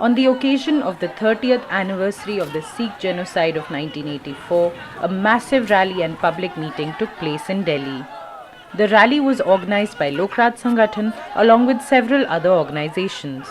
On the occasion of the 30th anniversary of the Sikh genocide of 1984, a massive rally and public meeting took place in Delhi. The rally was organized by Lok Raj Sangathan along with several other organizations.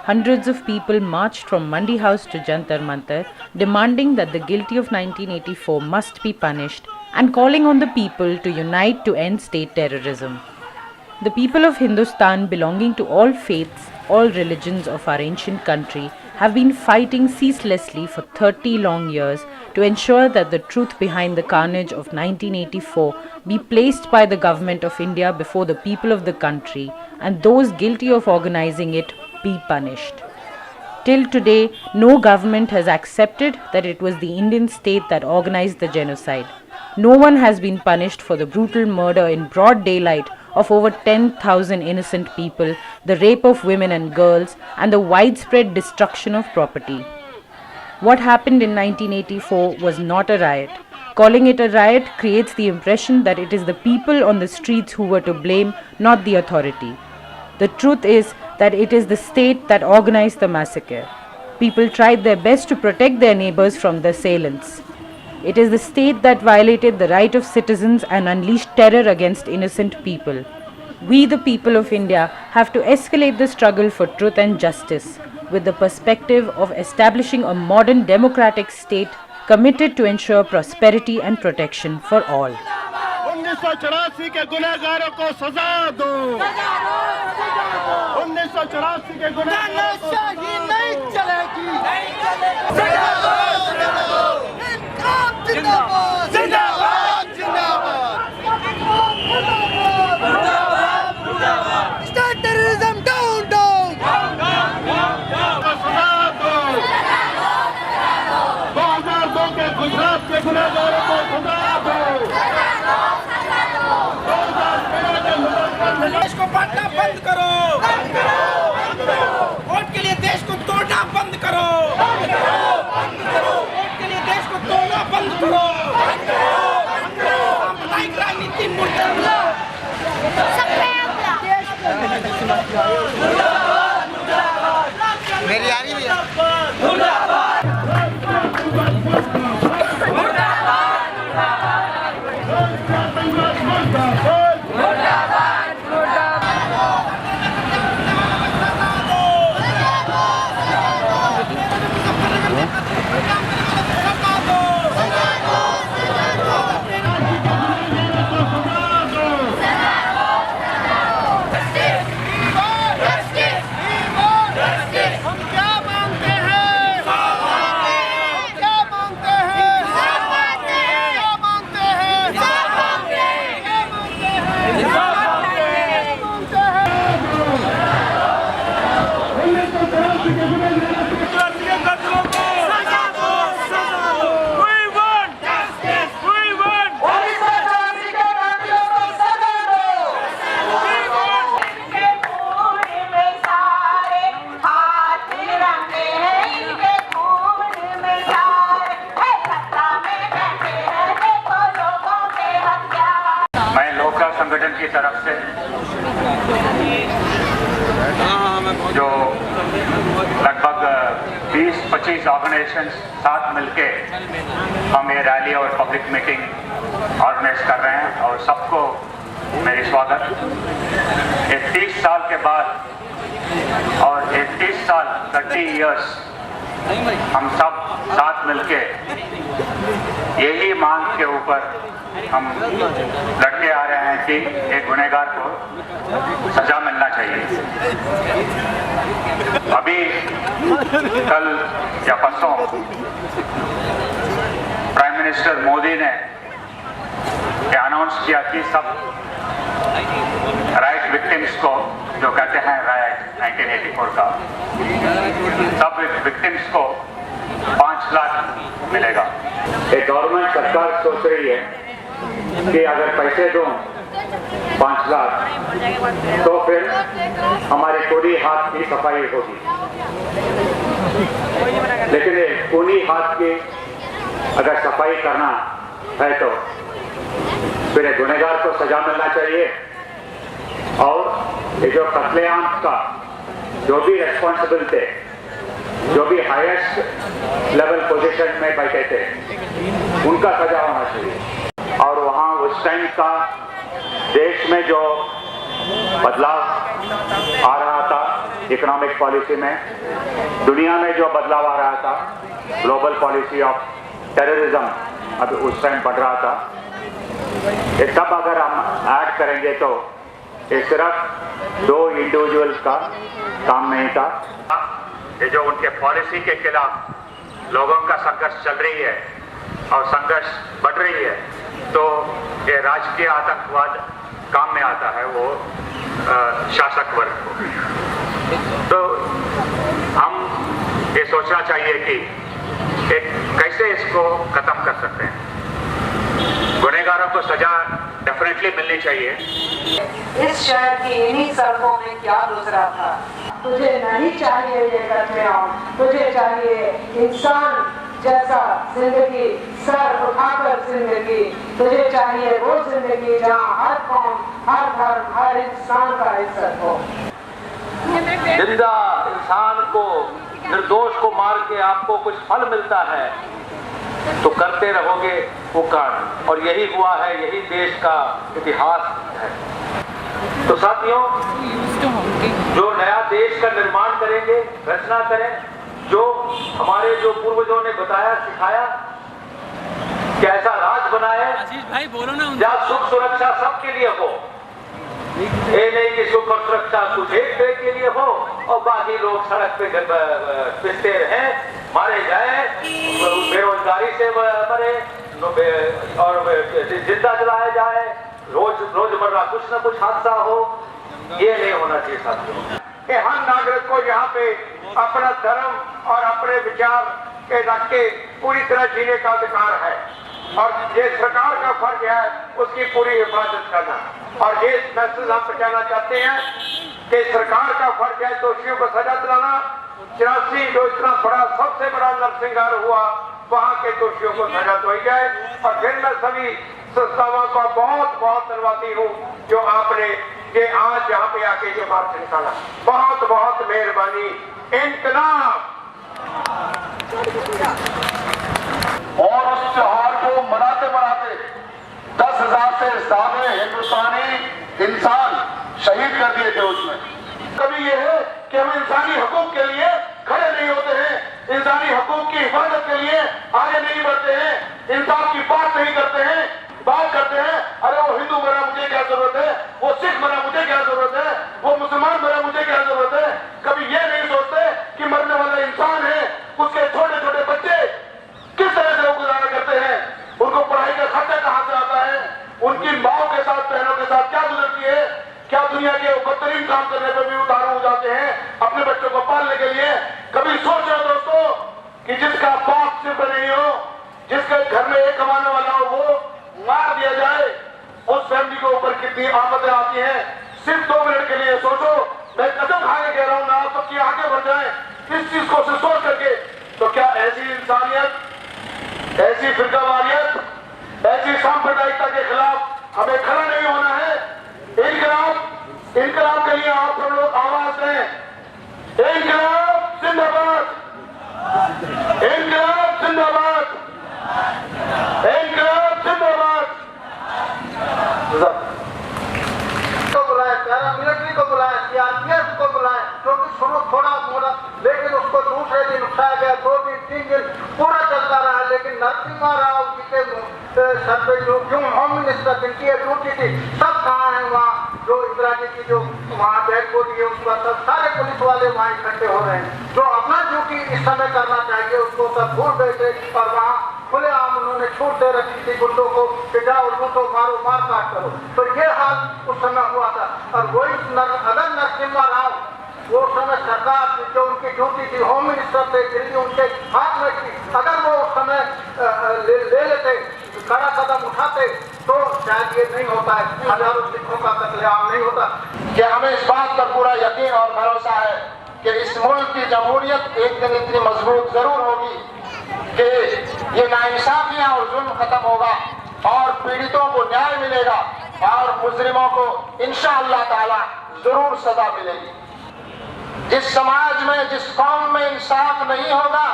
Hundreds of people marched from Mandi House to Jantar Mantar, demanding that the guilty of 1984 must be punished and calling on the people to unite to end state terrorism. The people of Hindustan, belonging to all faiths, all religions of our ancient country, have been fighting ceaselessly for 30 long years to ensure that the truth behind the carnage of 1984 be placed by the government of India before the people of the country, and those guilty of organizing it be punished. Till today, no government has accepted that it was the Indian state that organized the genocide. No one has been punished for the brutal murder in broad daylight of over 10,000 innocent people, the rape of women and girls, and the widespread destruction of property. What happened in 1984 was not a riot. Calling it a riot creates the impression that it is the people on the streets who were to blame, not the authority. The truth is that it is the state that organized the massacre. People tried their best to protect their neighbors from the assailants. It is the state that violated the right of citizens and unleashed terror against innocent people. We, the people of India, have to escalate the struggle for truth and justice with the perspective of establishing a modern democratic state committed to ensure prosperity and protection for all. 1984 के गुनहगारों को सजा दो। 1984 के गुनहगारों को नहीं चलेगी। जिंदाबाद जिंदाबाद जिंदाबाद स्टार्ट टेररिज्म डाउन डाउन 2002 के गुजरात के गुनहगारों को सजा दो। देश को बांटना बंद करो। वोट के लिए देश को तोड़ना बंद करो। वोट के लिए देश को तोड़ना बंद करो। सांप्रदायिक राजनीति मुर्दाबाद। मेरी आ रही है। संगठन की तरफ से जो लगभग 20-25 ऑर्गेनाइजेशंस साथ मिलके हम ये रैली और पब्लिक मीटिंग ऑर्गेनाइज कर रहे हैं और सबको मेरी स्वागत। 30 साल के बाद और 30 साल 30 इयर्स हम सब साथ मिलके यही मांग के ऊपर हम लड़के आ रहे हैं कि एक गुनहगार को सजा मिलना चाहिए। अभी कल या परसों प्राइम मिनिस्टर मोदी ने अनाउंस किया कि सब राइट विक्टिम्स को, जो कहते हैं राइट 1984 का, सब विक्टिम्स को 5 लाख मिलेगा। ये गवर्नमेंट सरकार सोच रही है कि अगर पैसे दूं 5 लाख तो फिर हमारे कोनी हाथ की सफाई होगी, लेकिन कोनी हाथ की अगर सफाई करना है तो फिर गुनहगार को सजा मिलना चाहिए। और ये जो कत्लेआम का जो भी रेस्पॉन्सिबल थे, जो भी हाईएस्ट लेवल पोजीशन में बैठे थे, उनका सजा होना चाहिए। और वहाँ उस टाइम का देश में जो बदलाव आ रहा था इकोनॉमिक पॉलिसी में, दुनिया में जो बदलाव आ रहा था, ग्लोबल पॉलिसी ऑफ टेररिज्म अब उस टाइम बढ़ रहा था, ये सब अगर हम ऐड करेंगे तो ये सिर्फ 2 इंडिविजुअल्स का काम नहीं था। ये जो उनके पॉलिसी के खिलाफ लोगों का संघर्ष चल रही है और संघर्ष बढ़ रही है, तो ये राजकीय आतंकवाद काम में आता है वो शासक वर्ग को। तो हम ये सोचना चाहिए कि कैसे इसको खत्म कर सकते हैं। गुनहगारों को सजा डेफिनेटली मिलनी चाहिए। इस शहर की इन्हीं सड़कों में क्या गुजरा था। तुझे नहीं चाहिए ये कत्लेआम, तुझे चाहिए इंसान जैसा जिंदगी, सर उठाकर जिंदगी। तुझे चाहिए वो जिंदगी जहाँ हर कौम, हर धर्म, हर इंसान का इज्जत हो। जिंदा इंसान को, निर्दोष को मार के आपको कुछ फल मिलता है तो करते रहोगे वो कांड, और यही हुआ है, यही देश का इतिहास है। तो साथियों, जो नया देश का निर्माण करेंगे, रचना करें, जो हमारे जो पूर्वजों ने बताया, सिखाया कि ऐसा राज बनाए भाई बोलो ना, जहाँ सुख सुरक्षा सबके लिए हो। ये नहीं कि सुख और सुरक्षा कुछ एक के लिए हो और बाकी लोग सड़क पे पिसते रहे, मारे जाए, बेरोजगारी से मरे और जिंदा जलाया जाए, रोजमर्रा कुछ न कुछ हादसा हो। ये नहीं होना चाहिए साथियों। कि हर नागरिक को यहाँ पे अपना धर्म और अपने विचार के रख के पूरी तरह जीने का अधिकार है, और ये सरकार का फर्ज है उसकी पूरी हिफाजत करना। और ये मैसेज हम पहुंचाना चाहते हैं कि सरकार का फर्ज है दोषियों को सजा दिलाना। 84 जो इतना बड़ा, सबसे बड़ा नरसंहार हुआ, वहाँ के दोषियों को सजा दिलाई जाए। और फिर मैं सभी संस्थाओं का बहुत बहुत धन्यवादी हूँ जो आपने ये आज यहाँ पे आके जो मार्च निकाला, बहुत बहुत मेहरबानी। इनकलाब। और उस त्योहार को मनाते मनाते 10,000 से ज्यादा हिंदुस्तानी इंसान शहीद कर दिए थे उसमें। कभी ये है कि हम इंसानी हकूक के लिए खड़े नहीं होते हैं, इंसानी हकूक की हिफाजत के लिए आगे नहीं बढ़ते हैं, इंसाफ की बात नहीं करते हैं, बात करते हैं अरे वो हिंदू मरा मुझे क्या जरूरत है, वो सिख मरा मुझे क्या जरूरत है, वो मुसलमान मरा मुझे क्या जरूरत है। कभी ये नहीं सोचते कि मरने वाला इंसान है, उसके छोटे छोटे बच्चे किस तरह से वो गुजारा करते हैं, उनको पढ़ाई का खर्चा कहाँ से आता है, उनकी माओ के साथ, बहनों के साथ क्या गुजरती है, क्या दुनिया के बदतरीन काम करने पर भी उतारू हो जाते हैं अपने बच्चों को पालने के लिए। कभी सोचो दोस्तों कि जिसका बाप सिर्फ नहीं हो, जिसके घर में एक कमाने वाला हो, वो मार दिया जाए, उस फैमिली के ऊपर कितनी आफतें आती हैं। सिर्फ 2 मिनट के लिए सोचो, मैं कसम खा के कह रहा हूँ ना, आप सबकी आगे बढ़ जाए इस चीज को सोच करके। तो क्या ऐसी इंसानियत, ऐसी फिरकावारियत, ऐसी सांप्रदायिकता के खिलाफ हमें खड़ा नहीं होना है। इनकलाब के लिए आप सब लोग आवाज दें। इनकलाब जिंदाबाद, इनकलाब जिंदाबाद, इनकलाब जिंदाबाद। को बुलाए, पैरामिलिट्री को बुलाए, सीआरपीएफ को बुलाए, जो कि शुरू थोड़ा मोड़ा, लेकिन उसको दूसरे दिन उठाया गया, 2 दिन 3 दिन पूरा चलता रहा। लेकिन नरसिम्हा राव जी के सर पे जो होम मिनिस्टर जिनकी ड्यूटी थी, सब कहाँ है वहाँ, जो इंदिरा जी की जो वहाँ डेड बॉडी है उस पर सब सारे पुलिस वाले वहाँ इकट्ठे हो रहे हैं। जो अपना ड्यूटी इस समय करना चाहिए उसको सब भूल गए थे, और वहाँ खुलेआम उन्होंने छूट दे रखी थी गुंडों को कि जाओ लूटो, मारो, मार काट करो। तो ये हाल उस समय हुआ था। और वही अगर नरसिम्हा राव वो समय सरकार जो उनकी ड्यूटी थी, होम मिनिस्टर थे, दिल्ली उनके हाथ में थी, अगर वो उस समय ले लेते, कड़ा कदम उठाते, तो शायद ये नहीं होता है, हजारों सिखों का कत्लेआम नहीं होता। कि हमें इस बात पर पूरा यकीन और भरोसा है कि इस मुल्क की जमहूरियत एक दिन इतनी मजबूत जरूर होगी कि ये नाइंसाफियां और जुल्म खत्म होगा और पीड़ितों को न्याय मिलेगा और मुजरिमों को इंशाअल्लाह ताला जरूर सजा मिलेगी। जिस समाज में, जिस कौम में इंसाफ नहीं होगा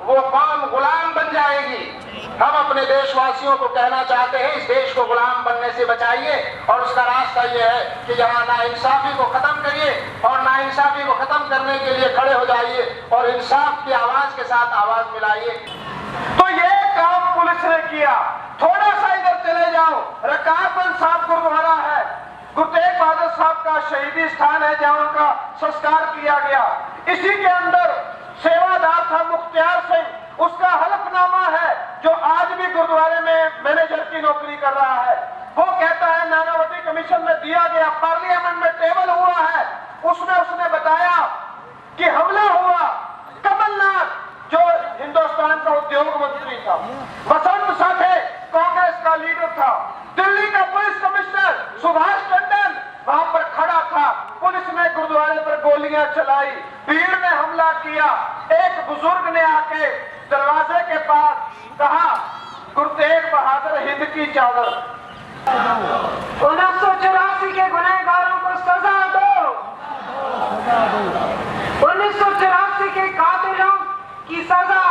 वो कौम गुलाम बन जाएगी। हम अपने देशवासियों को कहना चाहते हैं, इस देश को गुलाम बनने से बचाइए और उसका रास्ता ये है कि यहाँ नाइंसाफी को खत्म करिए और नाइंसाफी को खत्म करने के लिए खड़े हो जाइए और इंसाफ की आवाज के साथ आवाज मिलाइए। तो ये काम पुलिस ने किया। थोड़ा सा इधर चले जाओ, रकाबगंज साहब गुरुद्वारा है, गुरु तेग बहादुर साहब का शहीदी स्थान है जहाँ उनका संस्कार किया गया। इसी के अंदर सेवादार था मुख्तियार सिंह, उसका हलफनामा है जो आज भी गुरुद्वारे में मैनेजर की नौकरी कर रहा है। वो कहता है नानावती कमीशन में दिया गया, पार्लियामेंट में टेबल हुआ है, उसमें उसने बताया कि हमला हुआ। कमलनाथ जो हिंदुस्तान का उद्योग मंत्री था, बसंत साठे कांग्रेस का लीडर था, दिल्ली का पुलिस कमिश्नर सुभाष टंडन वहां पर खड़ा था। पुलिस ने गुरुद्वारे पर गोलियां चलाई, भीड़ ने हमला किया। एक बुजुर्ग ने आके दरवाजे के पास कहा, गुरु तेग बहादुर हिंद की चादर। 1984 के गुनहगारों को सजा दो, 1984 के कातिलों की सजा